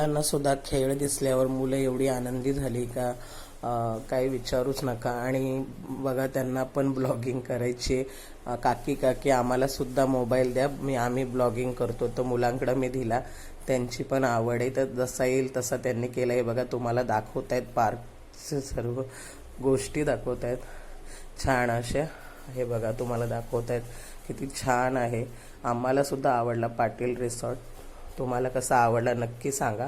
मुलांना सुद्धा खेळ दिसल्यावर मुलं एवढी आनंदी झाली का काही विचारूच नका। आणि बघा त्यांना पण ब्लॉगिंग करायची, काकी काकी आम्हाला सुद्धा मोबाईल द्या, आम्ही ब्लॉगिंग करतो। तर मुलांकडे मी दिला, त्यांची पण आवड आहे, तर जसा येईल तसा त्यांनी केलं आहे। बघा तुम्हाला दाखवत आहेत पार्कचे सर्व गोष्टी दाखवत आहेत छान अशा, हे बघा तुम्हाला दाखवत आहेत किती छान आहे। आम्हाला सुद्धा आवडला पाटील रिसॉर्ट, तुम्हाला कसा आवडला नक्की सांगा।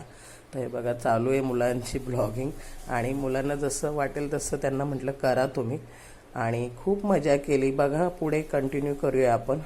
तर हे बघा चालू आहे मुलांची ब्लॉगिंग, आणि मुलांना जसं वाटेल तसं त्यांना म्हटलं करा तुम्ही, आणि खूप मजा केली। बघा पुढे कंटिन्यू करूया आपण।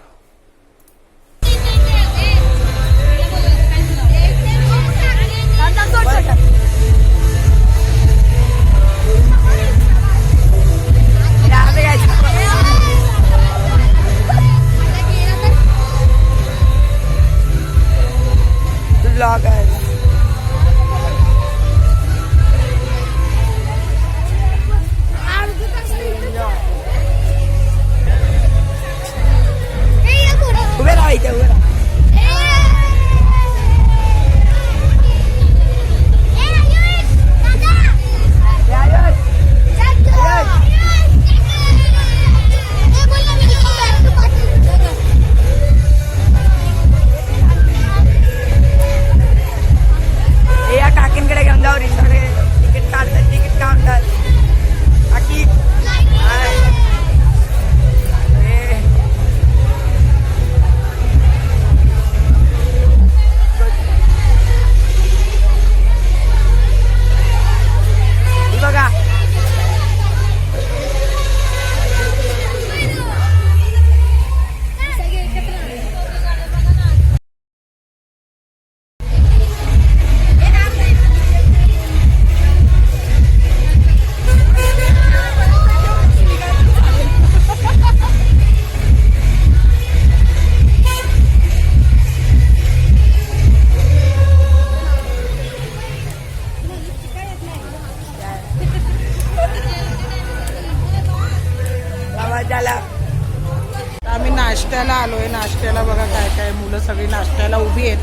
आम्ही नाश्त्याला आलोय, नाश्त्याला बघा काय काय मुलं सगळी नाश्त्याला उभी आहेत।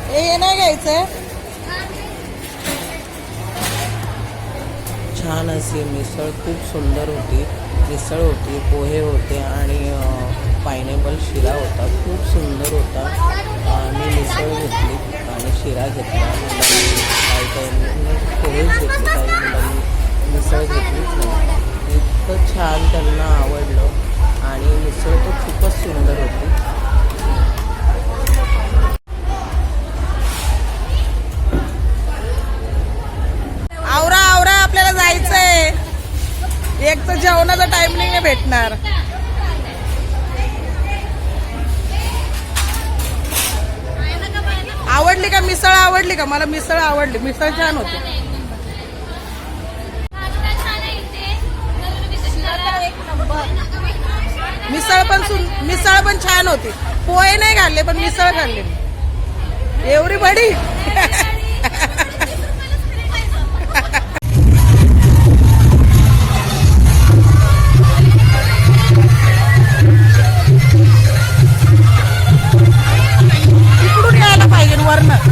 हे नाही घ्यायचंय। छान अशी मिसळ खूप सुंदर होती, मिसळ होती, पोहे होते आणि पायनॅपल शिरा होता, खूप सुंदर होता। मी मिसळ घेतली आणि शिरा घेतला, काही काही पोहे घेतले, काही मुलांनी मिसळ घेतलीच नाही। इतकं छान त्यांना आवडलं आणि मिसळ तर खूपच सुंदर होती। आवरा आवरा आपल्याला जायचंय, एक तर जेवणाचा टाइम नाही भेटणार। आवडली का मिसळ? आवडली का? मला मिसळ आवडली, मिसळ छान होती। मिसळ पण छान होती, पोहे नाही खाल्ले पण मिसळ खाल्ली। एवढी बडी इकडून यायला पाहिजे वरनं।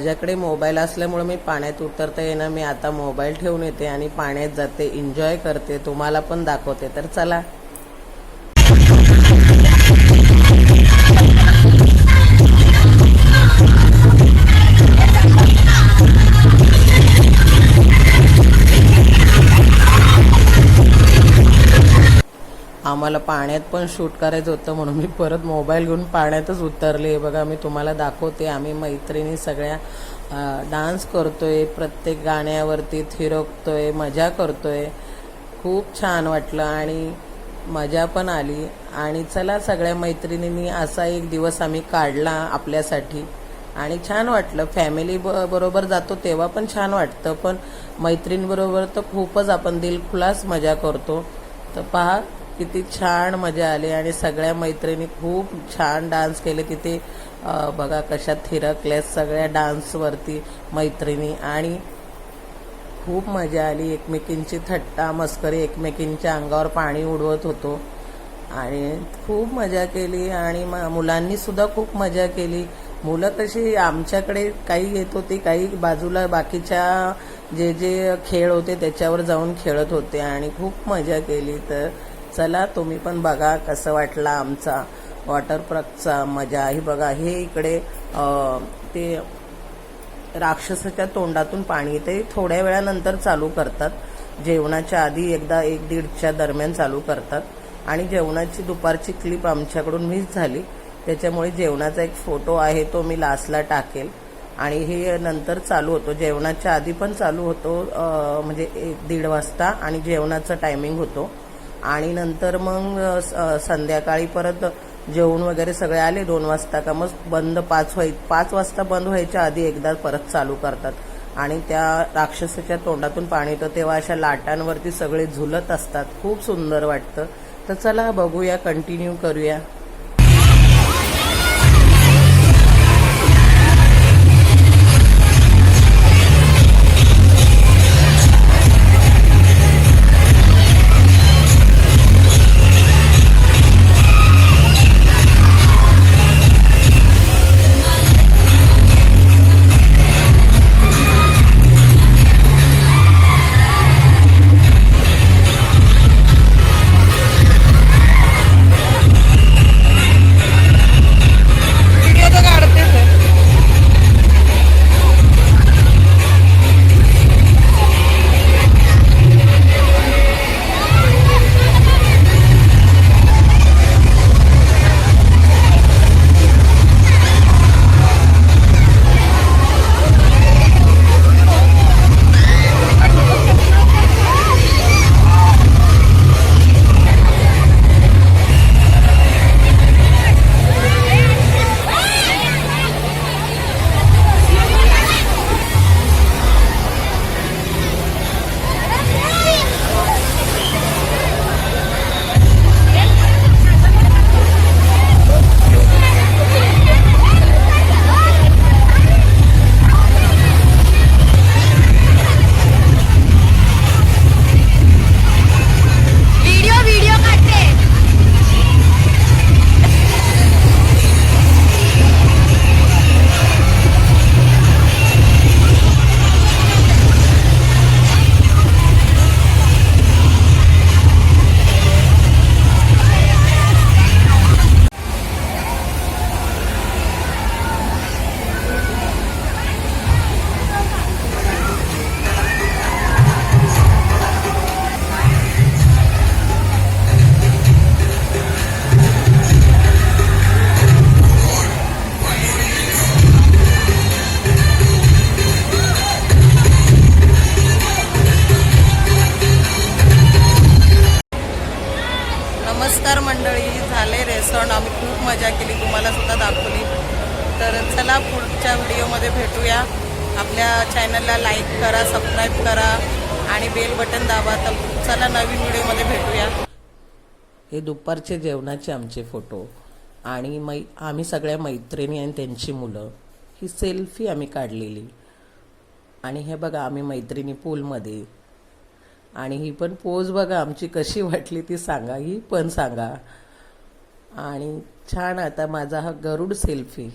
माझ्याकडे मोबाईल असल्यामुळे मी पाण्यात उतरता येईना, मी आता मोबाईल ठेवून येते आणि पाण्यात जाते, एन्जॉय करते, तुम्हाला पण दाखवते. तर चला. आम्हाला पाण्यात पण शूट करायचं होतं म्हणून मी परत मोबाईल घेऊन पाण्यातच उतरले. बघा मी तुम्हाला दाखवते. आम्ही मैत्रिणी सगळ्या डान्स करतोय, प्रत्येक गाण्यावरती थिरकतोय, मजा करतोय. खूप छान वाटलं आणि मजा पण आली. आणि चला सगळ्या मैत्रिणींनी असा एक दिवस आम्ही काढला आपल्यासाठी आणि छान वाटलं. फॅमिली बरोबर जातो तेव्हा पण छान वाटतं, पण मैत्रिणीबरोबर तर खूपच आपण दिलखुलास मजा करतो. तर पहा किती छान मजा आली आणि सगळ्या मैत्रिणी खूप छान डान्स केले. तिथे बघा कशा थिरकल्या सगळ्या डान्सवरती मैत्रिणी आणि खूप मजा आली. एकमेकींची थट्टा मस्करी, एकमेकींच्या अंगावर पाणी उडवत होतो आणि खूप मजा केली. आणि मुलांनी सुद्धा खूप मजा केली. मुलं कशी आमच्याकडे काही येत होती, काही बाजूला बाकीच्या जे जे खेळ होते त्याच्यावर जाऊन खेळत होते आणि खूप मजा केली. तर चला तुम्ही पण बघा कसं वाटला आमचा वॉटर पार्कचा मजा. ही बघा हे इकडे ते राक्षसाच्या तोंडातून पाणी ते थोड्या वेळानंतर चालू करतात. जेवणाच्या आधी एकदा 1-1:30च्या दरम्यान चालू करतात आणि जेवणाची दुपारची क्लिप आमच्याकडून मिस झाली, त्याच्यामुळे जेवणाचा एक फोटो आहे तो मी लास्टला टाकेल. आणि हे नंतर चालू होतो, जेवणाच्या आधी पण चालू होतो, म्हणजे 1-1:30 वाजता आणि जेवणाचा टायमिंग होतो. आणि नंतर मग संध्याकाळी परत जेवण वगैरे सगळे आले 2 वाजता का मग बंद 5 वाजता बंद व्हायच्या आधी एकदा परत चालू करतात. आणि त्या राक्षसाच्या तोंडातून पाणी येतं तेव्हा अशा लाटांवरती सगळे झुलत असतात, खूप सुंदर वाटतं. तर चला बघूया, कंटिन्यू करूया. नमस्कार मंडळी, झाले रेस्टॉरंट. आम्ही खूप मजा केली, तुम्हाला सुद्धा दाखवली. तर चला पुढच्या व्हिडिओमध्ये भेटूया. आपल्या चॅनलला लाईक करा, सबस्क्राईब करा आणि बेल बटन दाबा. तर चला नवीन व्हिडिओमध्ये भेटूया. हे दुपारचे जेवणाचे आमचे फोटो आणि आम्ही सगळ्या मैत्रिणी आणि त्यांची मुलं, ही सेल्फी आम्ही काढलेली. आणि हे बघा आम्ही मैत्रिणी पूलमध्ये. आणि ही पण पोज बघा आमची कशी वाटली ती सांगा, ही पण सांगा. आणि छान. आता माझा हा गरुड सेल्फी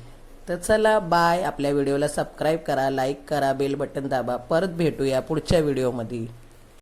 तर चला बाय. आपल्या व्हिडिओला सबस्क्राईब करा, लाईक करा, बेल बटन दाबा. परत भेटूया पुढच्या व्हिडिओमध्ये.